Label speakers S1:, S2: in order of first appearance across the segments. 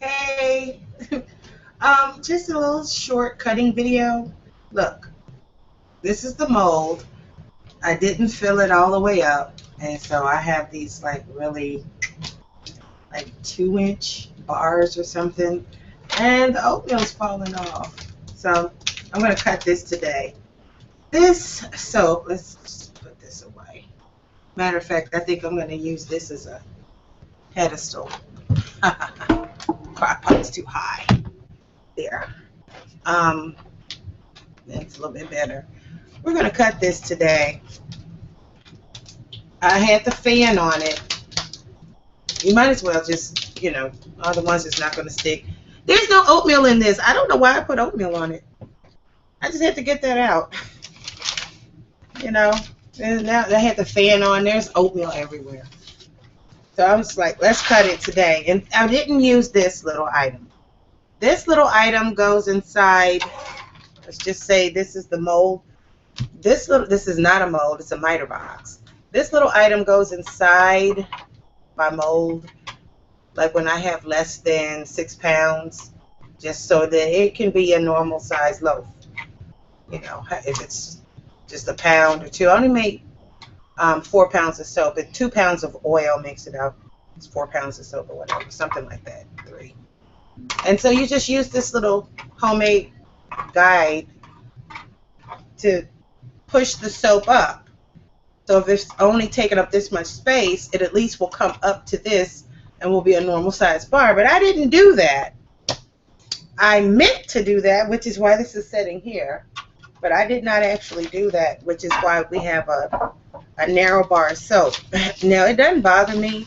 S1: Hey, just a little short cutting video. Look, this is the mold. I didn't fill it all the way up, and so I have these like really like 2-inch bars or something, and the oatmeal's falling off. So I'm gonna cut this today. This soap, let's just put this away. Matter of fact, I think I'm gonna use this as a pedestal. Crock pot's too high. There. Um, That's a little bit better. We're going to cut this today. I had the fan on it. You might as well just, all the ones that's not going to stick. There's no oatmeal in this. I don't know why I put oatmeal on it. I just had to get that out. And now I had the fan on. There's oatmeal everywhere. So I was like, let's cut it today. And I didn't use this little item. This little item goes inside. Let's just say this is the mold. This is not a mold, it's a miter box. This little item goes inside my mold, like when I have less than 6 pounds, just so that it can be a normal size loaf. If it's just a pound or two. I only make 4 pounds of soap, and 2 pounds of oil makes it out. It's 4 pounds of soap or whatever, something like that, 3. And so you just use this little homemade guide to push the soap up. So if it's only taking up this much space, it at least will come up to this and will be a normal size bar. But I didn't do that. I meant to do that, which is why this is sitting here. But I did not actually do that, which is why we have a narrow bar of soap. Now, it doesn't bother me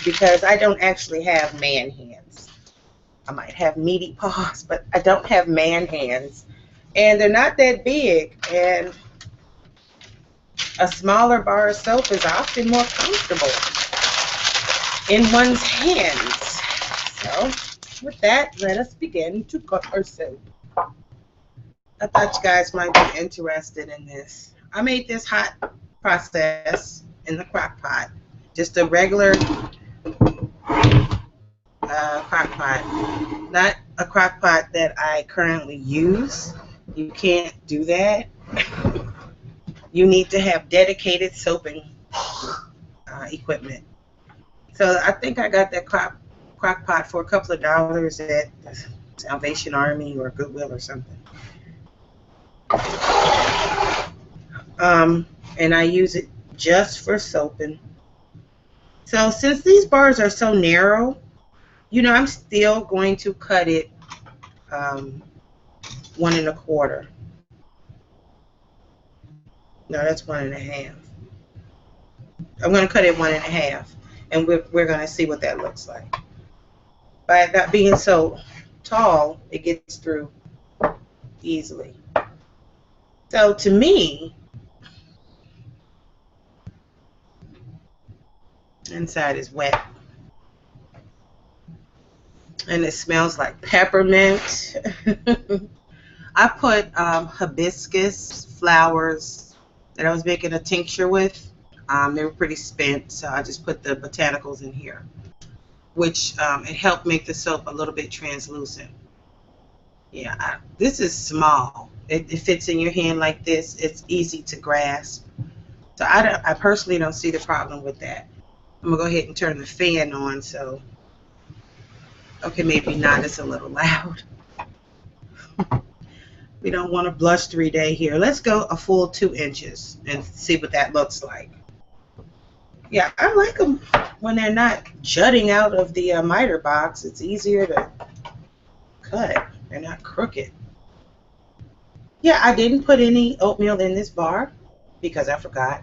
S1: because I don't actually have man hands. I might have meaty paws, but I don't have man hands. And they're not that big. And a smaller bar of soap is often more comfortable in one's hands. So, with that, let us begin to cut our soap. I thought you guys might be interested in this. I made this hot process in the crock pot. Just a regular crock pot. Not a crock pot that I currently use. You can't do that. You need to have dedicated soaping equipment. So I think I got that crock pot for a couple of dollars at Salvation Army or Goodwill or something. And I use it just for soaping. So since these bars are so narrow, I'm still going to cut it 1 1/4. No, that's 1 1/2. I'm going to cut it 1 1/2, and we're going to see what that looks like. By that being so tall, it gets through easily. So to me, inside is wet. And it smells like peppermint. I put hibiscus flowers that I was making a tincture with. They were pretty spent, so I just put the botanicals in here, which it helped make the soap a little bit translucent. Yeah, this is small. It fits in your hand like this. It's easy to grasp. So I personally don't see the problem with that. I'm going to go ahead and turn the fan on. So, okay, maybe not. It's a little loud. We don't want a blustery day here. Let's go a full 2 inches and see what that looks like. Yeah, I like them when they're not jutting out of the miter box. It's easier to cut. They're not crooked. Yeah, I didn't put any oatmeal in this bar because I forgot.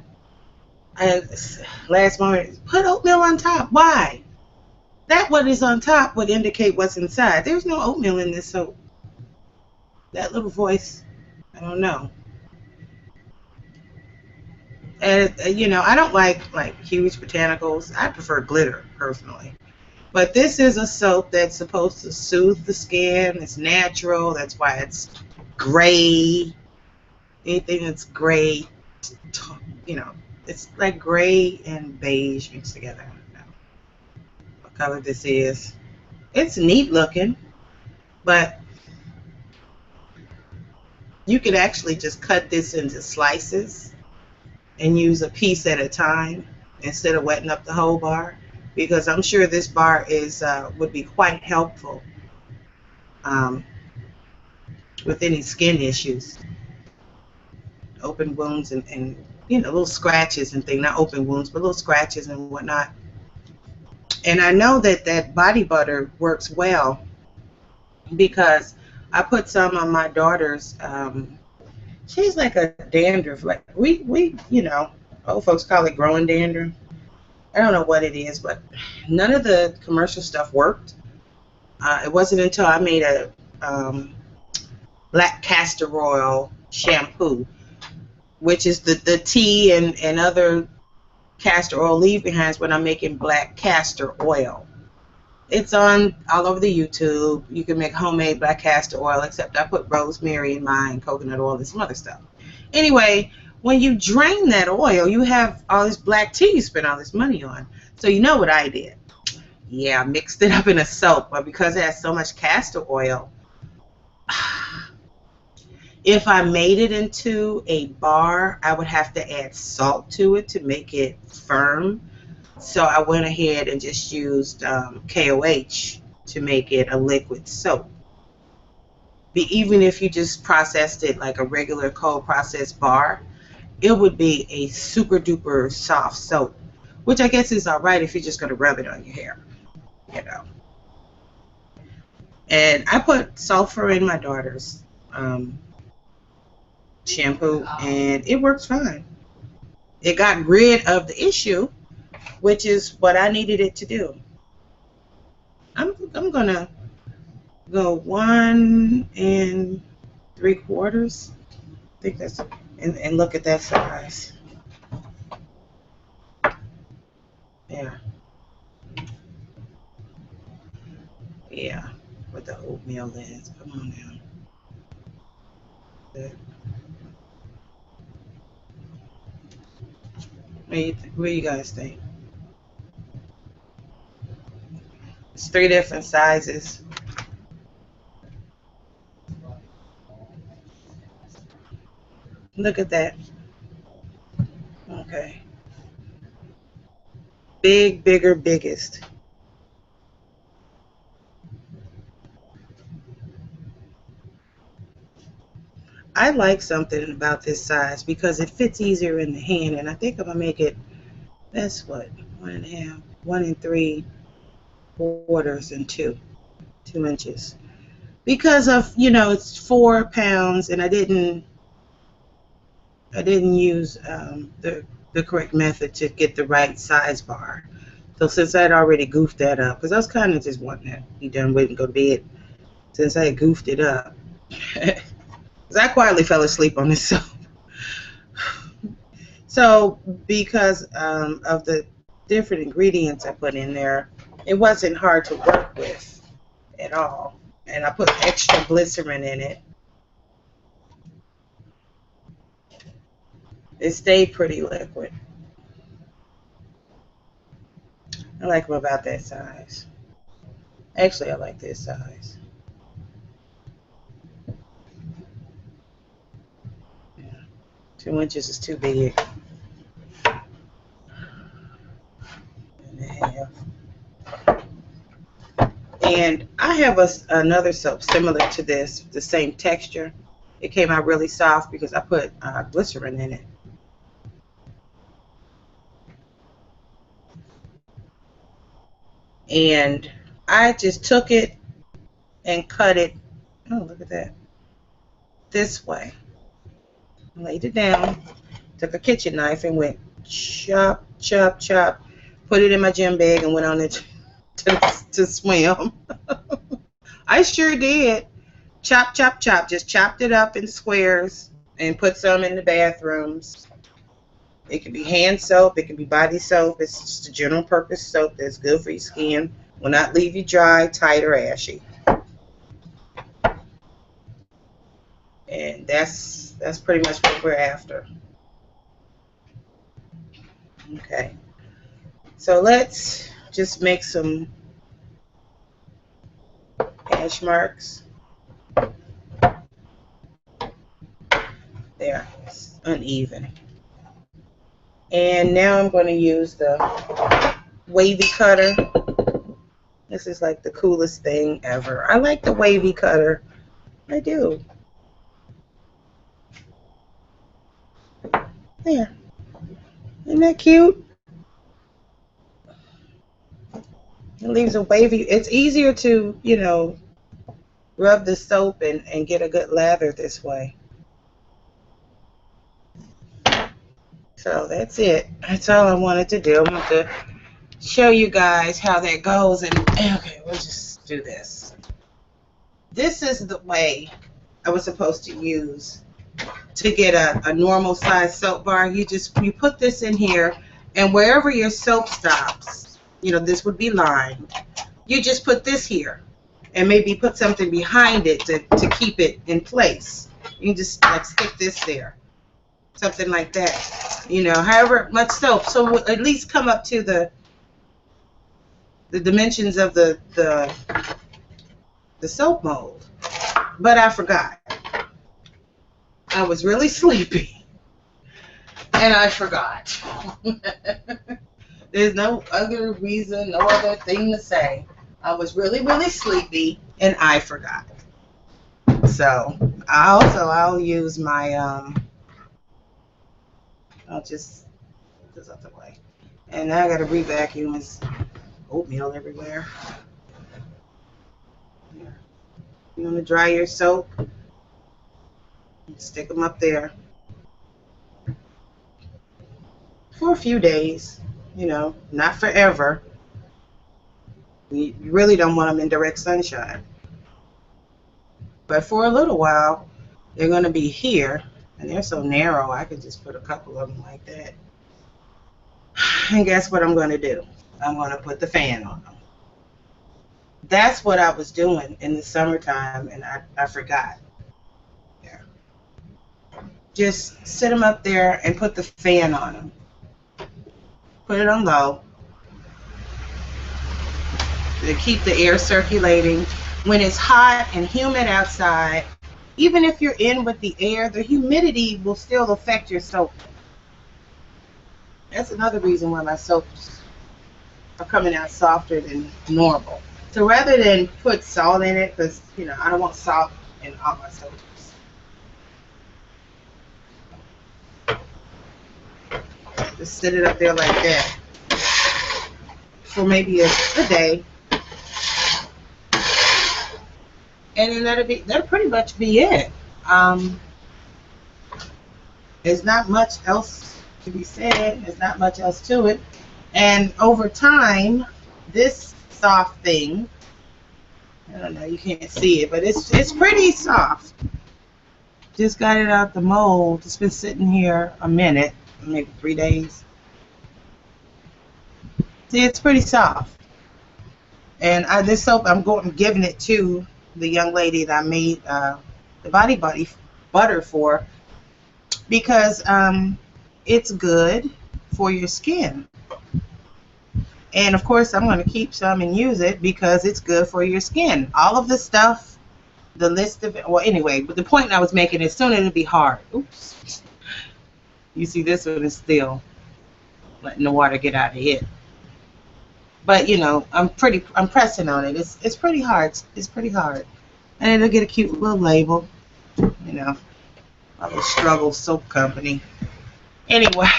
S1: Last moment, put oatmeal on top. Why? That what is on top would indicate what's inside. There's no oatmeal in this soap. That little voice, I don't know. And I don't like huge botanicals. I prefer glitter personally. But this is a soap that's supposed to soothe the skin. It's natural. That's why it's gray. Anything that's gray, it's like gray and beige mixed together. I don't know what color this is. It's neat looking, but you could actually just cut this into slices and use a piece at a time instead of wetting up the whole bar, because I'm sure this bar is would be quite helpful um, with any skin issues, open wounds and little scratches and things. Not open wounds, but little scratches and whatnot. And I know that that body butter works well because I put some on my daughter's. She's like a dandruff. Like we old folks call it growing dandruff. I don't know what it is, but none of the commercial stuff worked. It wasn't until I made a black castor oil shampoo, which is the tea and other castor oil leave behinds when I'm making black castor oil. It's on all over the YouTube. You can make homemade black castor oil, except I put rosemary in mine, coconut oil, and some other stuff. Anyway, when you drain that oil, you have all this black tea you spent all this money on. So you know what I did? Yeah, I mixed it up in a soap, but because it has so much castor oil, if I made it into a bar, I would have to add salt to it to make it firm. So I went ahead and just used KOH to make it a liquid soap. Even if you just processed it like a regular cold processed bar, it would be a super duper soft soap, which I guess is all right if you're just going to rub it on your hair, you know. And I put sulfur in my daughter's shampoo, and it works fine. It got rid of the issue, which is what I needed it to do. I'm gonna go 1 3/4. I think that's and look at that size. Yeah, yeah. What the oatmeal is. Come on now. What do you guys think? It's 3 different sizes. Look at that. Okay. Big, bigger, biggest. I like something about this size because it fits easier in the hand, and I think I'm gonna make it. That's what 1.5, 1 3/4, and 2 inches. Because of it's 4 pounds, and I didn't use the correct method to get the right size bar. So since I'd already goofed that up, because I was kind of just wanting to be done with and go to bed, since I had goofed it up, because I quietly fell asleep on this. So because of the different ingredients I put in there, it wasn't hard to work with at all. And I put extra glycerin in it. It stayed pretty liquid. I like them about that size. Actually, I like this size. Yeah. 2 inches is too big. And a half. And I have another soap similar to this, the same texture. It came out really soft because I put glycerin in it. And I just took it and cut it. Oh, look at that. This way. Laid it down. Took a kitchen knife and went chop, chop, chop. Put it in my gym bag and went on it to swim. I sure did. Chop, chop, chop. Just chopped it up in squares and put some in the bathrooms. It can be hand soap. It can be body soap. It's just a general purpose soap that's good for your skin. Will not leave you dry, tight, or ashy. And that's pretty much what we're after. Okay. So let's just make some Hash marks. There, it's uneven. And now I'm going to use the wavy cutter. This is like the coolest thing ever. I like the wavy cutter. I do. There. Isn't that cute? It leaves a wavy. It's easier to, you know, rub the soap and get a good lather this way. So that's it. That's all I wanted to do. I want to show you guys how that goes. And okay, we'll just do this. This is the way I was supposed to use to get a normal size soap bar. You put this in here, and wherever your soap stops, you know, this would be lined. You just put this here, and maybe put something behind it to keep it in place. You can just like stick this there, something like that. You know, however much soap, so we'll at least come up to the dimensions of the soap mold. But I forgot. I was really sleepy, and I forgot. There's no other reason, no other thing to say. I was really, really sleepy, and I forgot. So I'll use my I'll just put this out the way. And now I gotta re-vacuum. It's oatmeal everywhere. Here. You want to dry your soap? Stick them up there for a few days, you know, not forever. You really don't want them in direct sunshine. But for a little while, they're going to be here, and they're so narrow, I could just put a couple of them like that. And guess what I'm going to do? I'm going to put the fan on them. That's what I was doing in the summertime, and I forgot. There. Just sit them up there and put the fan on them. Put it on low to keep the air circulating. When it's hot and humid outside, even if you're in with the air, the humidity will still affect your soap. That's another reason why my soaps are coming out softer than normal. So rather than put salt in it, because, you know, I don't want salt in all my soaps. Just sit it up there like that for maybe a day. And then that'll pretty much be it. There's not much else to be said. There's not much else to it. And over time, this soft thing, I don't know, you can't see it, but it's pretty soft. Just got it out the mold. It's been sitting here a minute, maybe 3 days. See, it's pretty soft. And this soap, I'm giving it to the young lady that I made the body butter for, because it's good for your skin. And of course, I'm going to keep some and use it because it's good for your skin. All of the stuff, the list of it, well, anyway, but the point I was making is soon it'll be hard. Oops. You see, this one is still letting the water get out of it. But you know, I'm pressing on it. It's pretty hard. It's pretty hard, and it'll get a cute little label. You know, a little Struggle Soap Company. Anyway,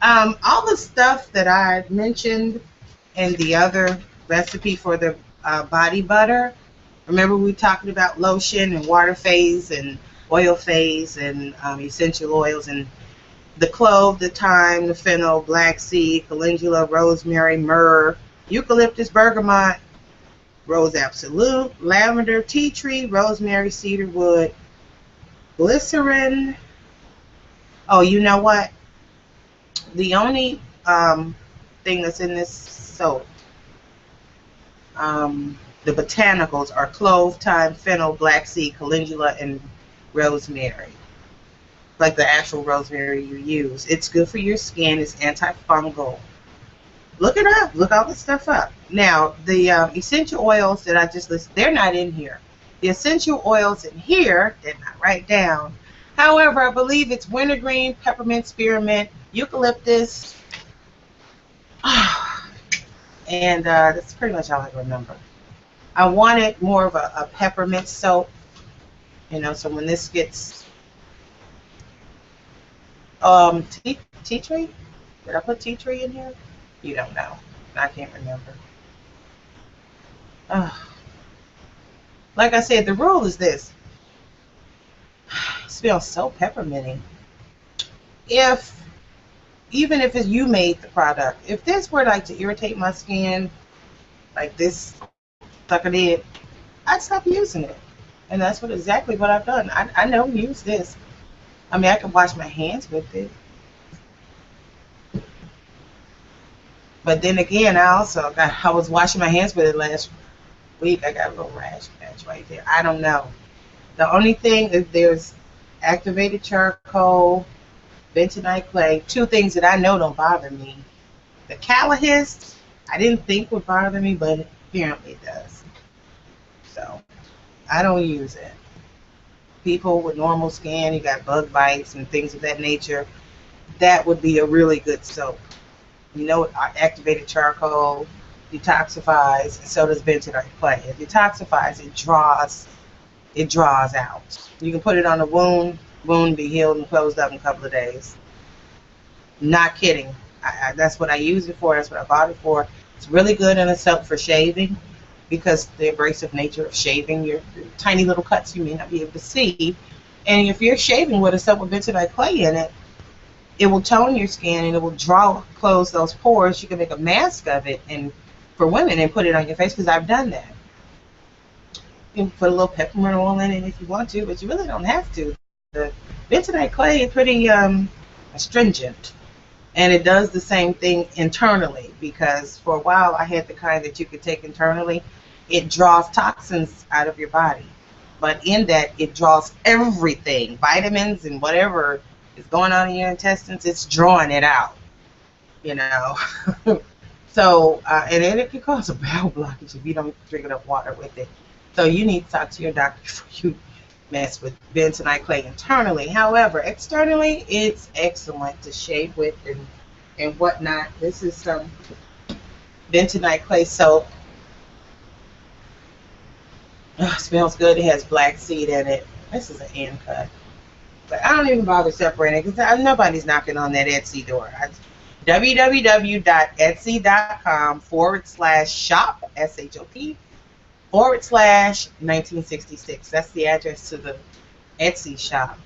S1: all the stuff that I mentioned in the other recipe for the body butter. Remember, we talked about lotion and water phase and oil phase and essential oils and the clove, the thyme, the fennel, black seed, calendula, rosemary, myrrh, eucalyptus, bergamot, rose absolute, lavender, tea tree, rosemary, cedar wood, glycerin. Oh, you know what? The only thing that's in this soap, the botanicals, are clove, thyme, fennel, black seed, calendula, and rosemary. Like the actual rosemary you use. It's good for your skin. It's antifungal. Look it up. Look all this stuff up. Now, the essential oils that I just listed, they're not in here. The essential oils in here, did not write down. However, I believe it's wintergreen, peppermint, spearmint, eucalyptus, and that's pretty much all I remember. I wanted more of a peppermint soap, you know, so when this gets tea tree? Did I put tea tree in here? You don't know. I can't remember. Like I said, the rule is this. It smells so pepperminty. Even if it's you made the product, if this were like to irritate my skin, like this sucker did, I'd stop using it. And that's exactly what I've done. I don't use this. I mean, I can wash my hands with it. But then again, I was washing my hands with it last week. I got a little rash patch right there. I don't know. The only thing is there's activated charcoal, bentonite clay, two things that I know don't bother me. The calahist, I didn't think would bother me, but apparently it does. So, I don't use it. People with normal skin, you got bug bites and things of that nature, that would be a really good soap. You know, activated charcoal detoxifies, and so does bentonite clay. It detoxifies, it draws out. You can put it on a wound be healed and closed up in a couple of days. Not kidding. That's what I use it for. That's what I bought it for. It's really good in a soap for shaving, because the abrasive nature of shaving, your tiny little cuts you may not be able to see. And if you're shaving with a soap with bentonite clay in it, it will tone your skin and it will close those pores. You can make a mask of it, and for women, and put it on your face, because I've done that. You can put a little peppermint oil in it if you want to, but you really don't have to. The bentonite clay is pretty astringent, and it does the same thing internally, because for a while I had the kind that you could take internally. It draws toxins out of your body, but in that it draws everything, vitamins and whatever is going on in your intestines, it's drawing it out, you know. So, and then it can cause a bowel blockage if you don't drink enough water with it. So you need to talk to your doctor before you mess with bentonite clay internally. However, externally, it's excellent to shave with and whatnot. This is some bentonite clay soap. Oh, it smells good. It has black seed in it. This is an end cut. But I don't even bother separating it, because nobody's knocking on that Etsy door. www.etsy.com/shop, SHOP/1966. That's the address to the Etsy shop.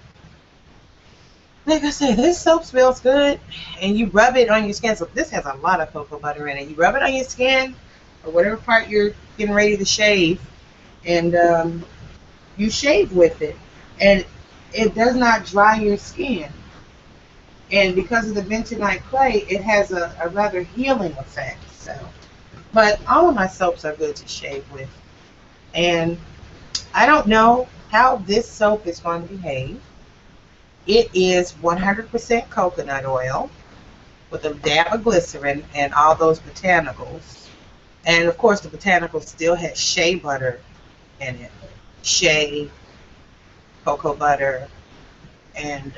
S1: Like I said, this soap smells good, and you rub it on your skin. So this has a lot of cocoa butter in it. You rub it on your skin, or whatever part you're getting ready to shave, and you shave with it. And it does not dry your skin. And because of the bentonite clay, it has a rather healing effect. So, but all of my soaps are good to shave with. And I don't know how this soap is going to behave. It is 100% coconut oil with a dab of glycerin and all those botanicals. And of course, the botanicals still has shea butter in it. Shea, cocoa butter, and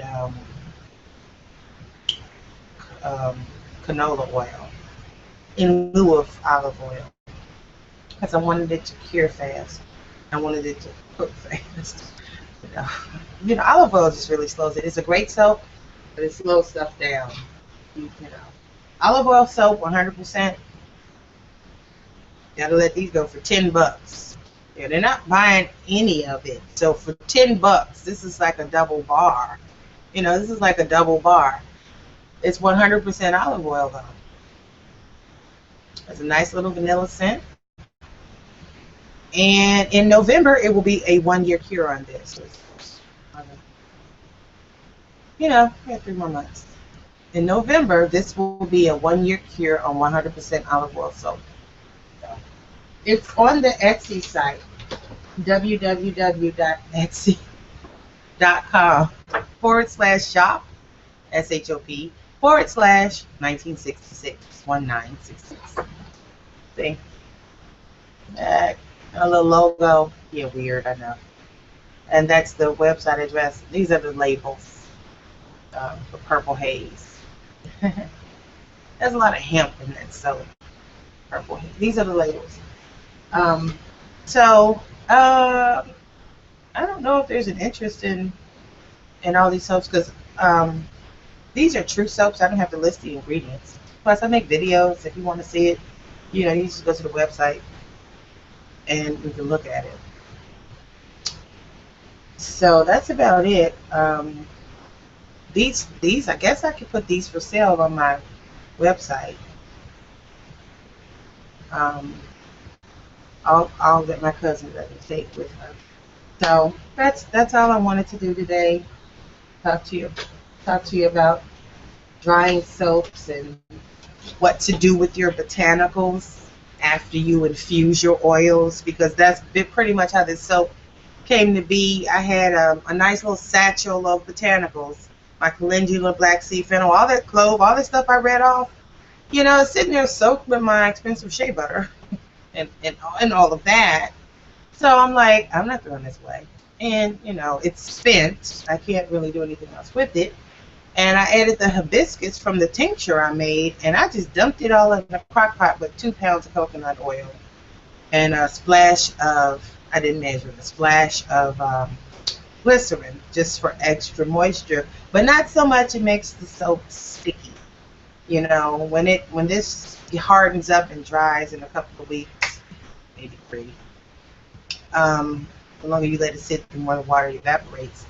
S1: canola oil in lieu of olive oil, because I wanted it to cure fast. I wanted it to cook fast. You know, olive oil just really slows it. It's a great soap, but it slows stuff down. You know, olive oil soap, 100%. Gotta let these go for $10. Yeah, they're not buying any of it. So for $10, this is like a double bar. You know, this is like a double bar. It's 100% olive oil though. It's a nice little vanilla scent. And in November, it will be a 1-year cure on this. You know, we have 3 more months. In November, this will be a 1-year cure on 100% olive oil soap. So, it's on the Etsy site, www.etsy.com/shop, SHOP, /1966 1966. See, a little logo. Yeah, weird. I know. And that's the website address. These are the labels for Purple Haze. There's a lot of hemp in that soap. Purple Haze. These are the labels. Um, so I don't know if there's an interest in all these soaps because these are true soaps. I don't have to list the ingredients. Plus, I make videos. If you want to see it, you just go to the website and you can look at it. So that's about it. These, I guess I could put these for sale on my website. All that my cousin doesn't take with her. So that's all I wanted to do today. Talk to you about drying soaps and what to do with your botanicals after you infuse your oils, because that's pretty much how this soap came to be. I had a nice little satchel of botanicals, my calendula, black sea fennel, all that clove, all that stuff I read off, sitting there soaked with my expensive shea butter and all of that. So I'm like, I'm not throwing this away. And, it's spent. I can't really do anything else with it. And I added the hibiscus from the tincture I made, and I just dumped it all in a crock pot with 2 pounds of coconut oil and a splash of, I didn't measure, a splash of glycerin just for extra moisture, but not so much it makes the soap sticky. When this hardens up and dries in a couple of weeks, maybe 3, the longer you let it sit, the more the water evaporates.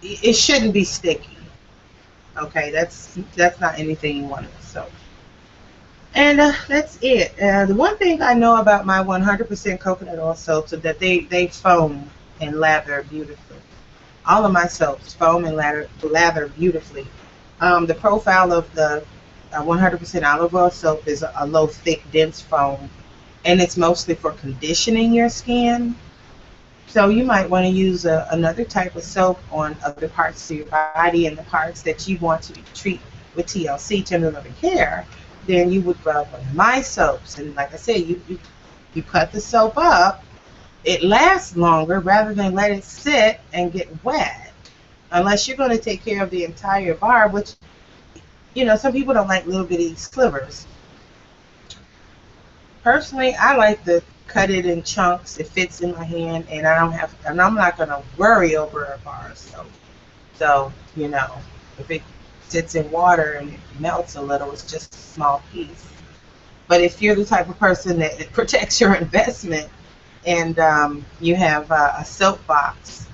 S1: It shouldn't be sticky. Okay, that's not anything you want in a soap. And that's it. The one thing I know about my 100% coconut oil soaps is that they foam and lather beautifully. All of my soaps foam and lather beautifully. The profile of the 100% olive oil soap is a low, thick, dense foam, and it's mostly for conditioning your skin. So you might want to use another type of soap on other parts of your body and the parts that you want to treat with TLC, tender loving care. Then you would rub one of my soaps, and like I said, you cut the soap up. It lasts longer rather than let it sit and get wet. Unless you're going to take care of the entire bar, which some people don't like little bitty slivers. Personally, I like to cut it in chunks. It fits in my hand, and I'm not going to worry over a bar of soap. So, if it sits in water and it melts a little, it's just a small piece. But if you're the type of person that it protects your investment, and you have a soap box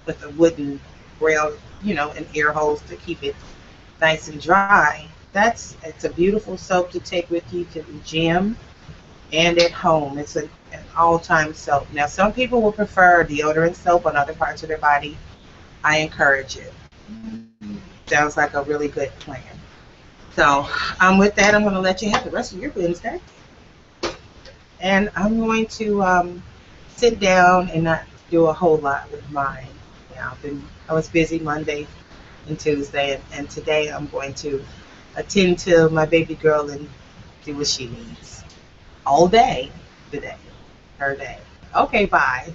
S1: with a wooden rail, and air holes to keep it nice and dry, it's a beautiful soap to take with you to the gym and at home. It's an all-time soap. Now, some people will prefer deodorant soap on other parts of their body. I encourage it. Sounds like a really good plan. So, with that, I'm going to let you have the rest of your Wednesday. And I'm going to sit down and not do a whole lot with mine. I was busy Monday and Tuesday, and today I'm going to attend to my baby girl and do what she needs. All day today. Her day. Okay, bye.